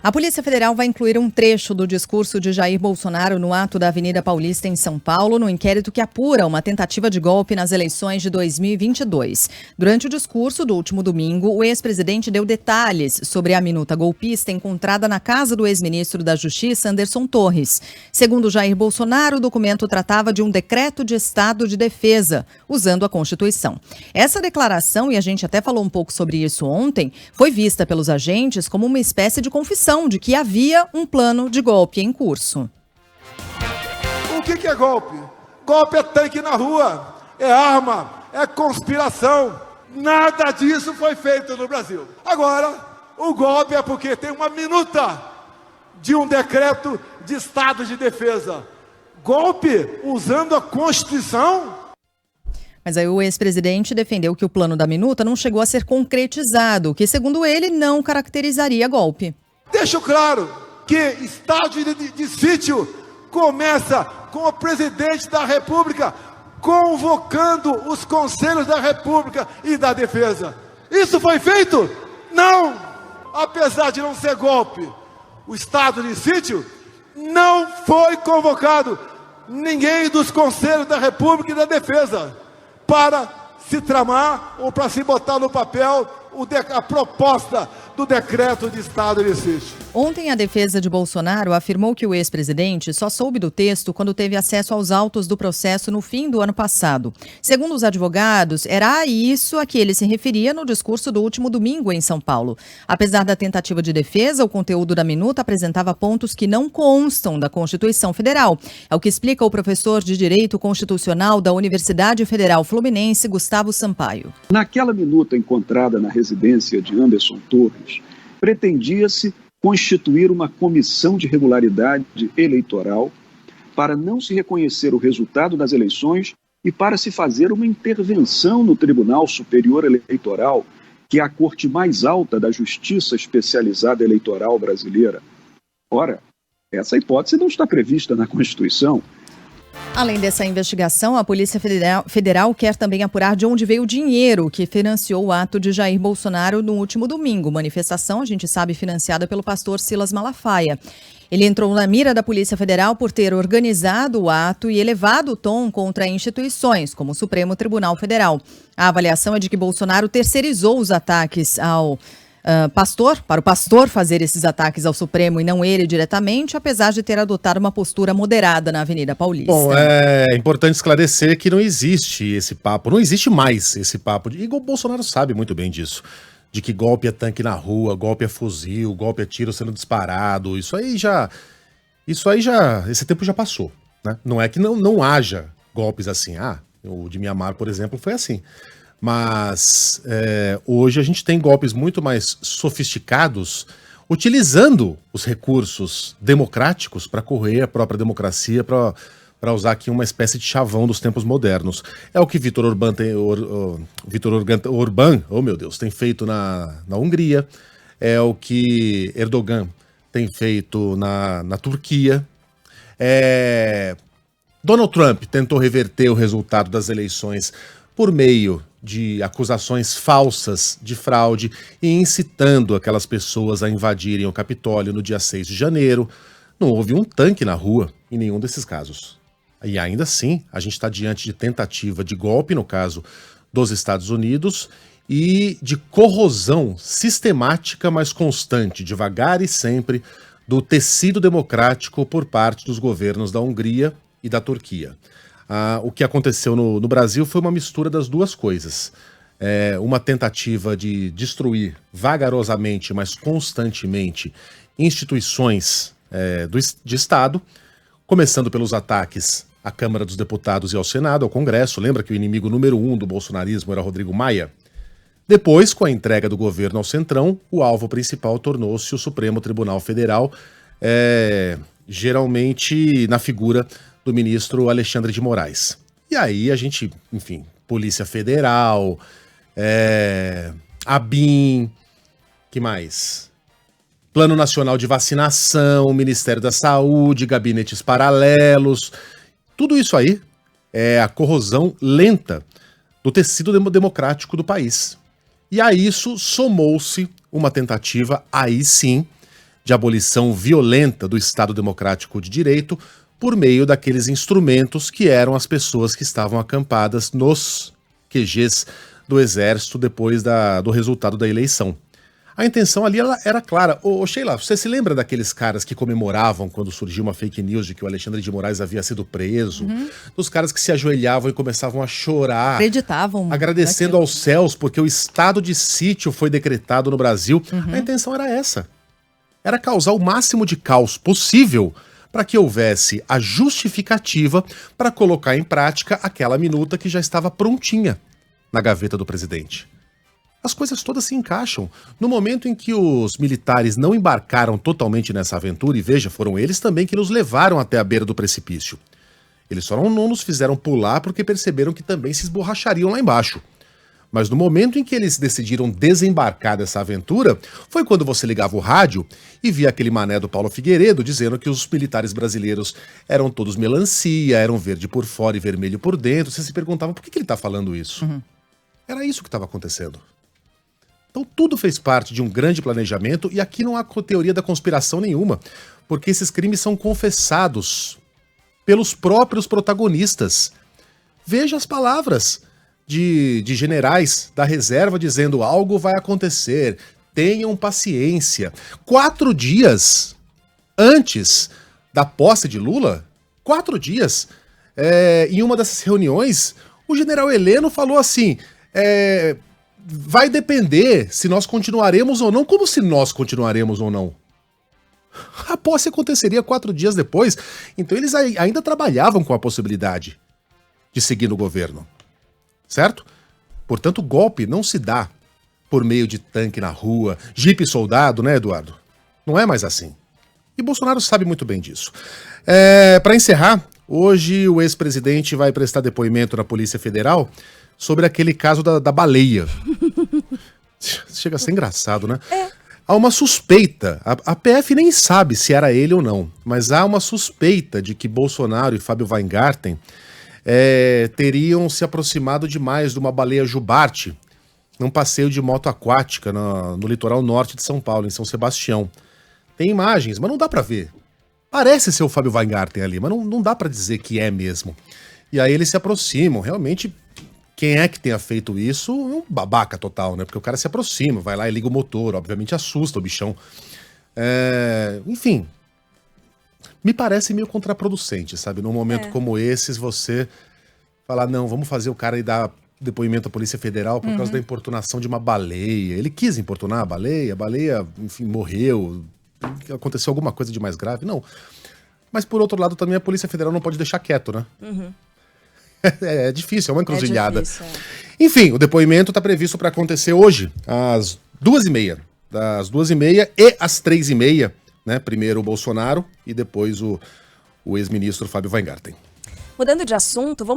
A Polícia Federal vai incluir um trecho do discurso de Jair Bolsonaro no ato da Avenida Paulista, em São Paulo, no inquérito que apura uma tentativa de golpe nas eleições de 2022. Durante o discurso do último domingo, o ex-presidente deu detalhes sobre a minuta golpista encontrada na casa do ex-ministro da Justiça, Anderson Torres. Segundo Jair Bolsonaro, o documento tratava de um decreto de estado de defesa, usando a Constituição. Essa declaração, e a gente até falou um pouco sobre isso ontem, foi vista pelos agentes como uma espécie de confissão de que havia um plano de golpe em curso. O que é golpe? Golpe é tanque na rua, é arma, é conspiração. Nada disso foi feito no Brasil. Agora, o golpe é porque tem uma minuta de um decreto de estado de defesa. Golpe usando a Constituição? Mas aí o ex-presidente defendeu que o plano da minuta não chegou a ser concretizado, o que, segundo ele, não caracterizaria golpe. Deixo claro que estado de sítio começa com o presidente da República convocando os conselhos da República e da Defesa. Isso foi feito? Não! Apesar de não ser golpe, o estado de sítio não foi convocado ninguém dos conselhos da República e da Defesa para se tramar ou para se botar no papel a proposta do decreto de estado de sítio. Ontem, a defesa de Bolsonaro afirmou que o ex-presidente só soube do texto quando teve acesso aos autos do processo no fim do ano passado. Segundo os advogados, era a isso a que ele se referia no discurso do último domingo em São Paulo. Apesar da tentativa de defesa, o conteúdo da minuta apresentava pontos que não constam da Constituição Federal. É o que explica o professor de Direito Constitucional da Universidade Federal Fluminense, Gustavo Sampaio. Naquela minuta encontrada na residência de Anderson Torres, pretendia-se constituir uma comissão de regularidade eleitoral para não se reconhecer o resultado das eleições e para se fazer uma intervenção no Tribunal Superior Eleitoral, que é a corte mais alta da Justiça Especializada Eleitoral brasileira. Ora, essa hipótese não está prevista na Constituição. Além dessa investigação, a Polícia Federal quer também apurar de onde veio o dinheiro que financiou o ato de Jair Bolsonaro no último domingo. Manifestação, a gente sabe, financiada pelo pastor Silas Malafaia. Ele entrou na mira da Polícia Federal por ter organizado o ato e elevado o tom contra instituições, como o Supremo Tribunal Federal. A avaliação é de que Bolsonaro terceirizou os ataques ao para o pastor fazer esses ataques ao Supremo e não ele diretamente, apesar de ter adotado uma postura moderada na Avenida Paulista. Bom, é importante esclarecer que não existe esse papo, não existe mais esse papo, e o Bolsonaro sabe muito bem disso, de que golpe é tanque na rua, golpe é fuzil, golpe é tiro sendo disparado, esse tempo já passou, né? Não é que não haja golpes assim, o de Mianmar, por exemplo, foi assim. Mas hoje a gente tem golpes muito mais sofisticados, utilizando os recursos democráticos para correr a própria democracia, para usar aqui uma espécie de chavão dos tempos modernos. É o que Viktor Orbán, oh meu Deus, tem feito na Hungria, é o que Erdogan tem feito na Turquia. Donald Trump tentou reverter o resultado das eleições por meio de acusações falsas de fraude e incitando aquelas pessoas a invadirem o Capitólio no dia 6 de janeiro. Não houve um tanque na rua em nenhum desses casos. E ainda assim, a gente está diante de tentativa de golpe, no caso dos Estados Unidos, e de corrosão sistemática, mas constante, devagar e sempre, do tecido democrático por parte dos governos da Hungria e da Turquia. O que aconteceu no Brasil foi uma mistura das duas coisas. Uma tentativa de destruir vagarosamente, mas constantemente, instituições de Estado, começando pelos ataques à Câmara dos Deputados e ao Senado, ao Congresso. Lembra que o inimigo número 1 do bolsonarismo era Rodrigo Maia? Depois, com a entrega do governo ao Centrão, o alvo principal tornou-se o Supremo Tribunal Federal, geralmente na figura do ministro Alexandre de Moraes. E aí a gente, enfim, Polícia Federal, ABIN, que mais? Plano Nacional de Vacinação, Ministério da Saúde, gabinetes paralelos, tudo isso aí é a corrosão lenta do tecido democrático do país. E a isso somou-se uma tentativa, aí sim, de abolição violenta do Estado Democrático de Direito por meio daqueles instrumentos que eram as pessoas que estavam acampadas nos QGs do Exército depois do resultado da eleição. A intenção ali era clara. Ô Sheila, você se lembra daqueles caras que comemoravam quando surgiu uma fake news de que o Alexandre de Moraes havia sido preso? Dos caras que se ajoelhavam e começavam a chorar. Acreditavam. Agradecendo aos céus porque o estado de sítio foi decretado no Brasil. A intenção era essa. Era causar o máximo de caos possível para que houvesse a justificativa para colocar em prática aquela minuta que já estava prontinha na gaveta do presidente. As coisas todas se encaixam. No momento em que os militares não embarcaram totalmente nessa aventura, e veja, foram eles também que nos levaram até a beira do precipício. Eles só não nos fizeram pular porque perceberam que também se esborrachariam lá embaixo. Mas no momento em que eles decidiram desembarcar dessa aventura, foi quando você ligava o rádio e via aquele mané do Paulo Figueiredo dizendo que os militares brasileiros eram todos melancia, eram verde por fora e vermelho por dentro. Você se perguntava por que ele está falando isso? Era isso que estava acontecendo. Então tudo fez parte de um grande planejamento e aqui não há teoria da conspiração nenhuma, porque esses crimes são confessados pelos próprios protagonistas. Veja as palavras de generais da reserva dizendo algo vai acontecer, tenham paciência. 4 dias antes da posse de Lula, 4 dias, em uma dessas reuniões, o general Heleno falou assim... vai depender se nós continuaremos ou não. Como se nós continuaremos ou não? A posse aconteceria 4 dias depois, então eles ainda trabalhavam com a possibilidade de seguir no governo, certo? Portanto, o golpe não se dá por meio de tanque na rua, jipe soldado, né, Eduardo? Não é mais assim. E Bolsonaro sabe muito bem disso. Para encerrar, hoje o ex-presidente vai prestar depoimento na Polícia Federal sobre aquele caso da baleia. Chega a ser engraçado, né? Há uma suspeita, a PF nem sabe se era ele ou não, mas há uma suspeita de que Bolsonaro e Fábio Weingarten teriam se aproximado demais de uma baleia jubarte num passeio de moto aquática no litoral norte de São Paulo, em São Sebastião. Tem imagens, mas não dá pra ver. Parece ser o Fábio Weingarten ali, mas não dá pra dizer que é mesmo. E aí eles se aproximam, realmente... Quem é que tenha feito isso é um babaca total, né? Porque o cara se aproxima, vai lá e liga o motor, obviamente assusta o bichão. Enfim, me parece meio contraproducente, sabe? Num momento como esses, você falar, não, vamos fazer o cara ir dar depoimento à Polícia Federal por causa da importunação de uma baleia. Ele quis importunar a baleia, enfim, morreu, aconteceu alguma coisa de mais grave, não. Mas por outro lado também a Polícia Federal não pode deixar quieto, né? É difícil, é uma encruzilhada. Enfim, o depoimento está previsto para acontecer hoje, às 2h30. Das 2h30 e às 3h30, né? Primeiro o Bolsonaro e depois o ex-ministro Fábio Weingarten. Mudando de assunto, vamos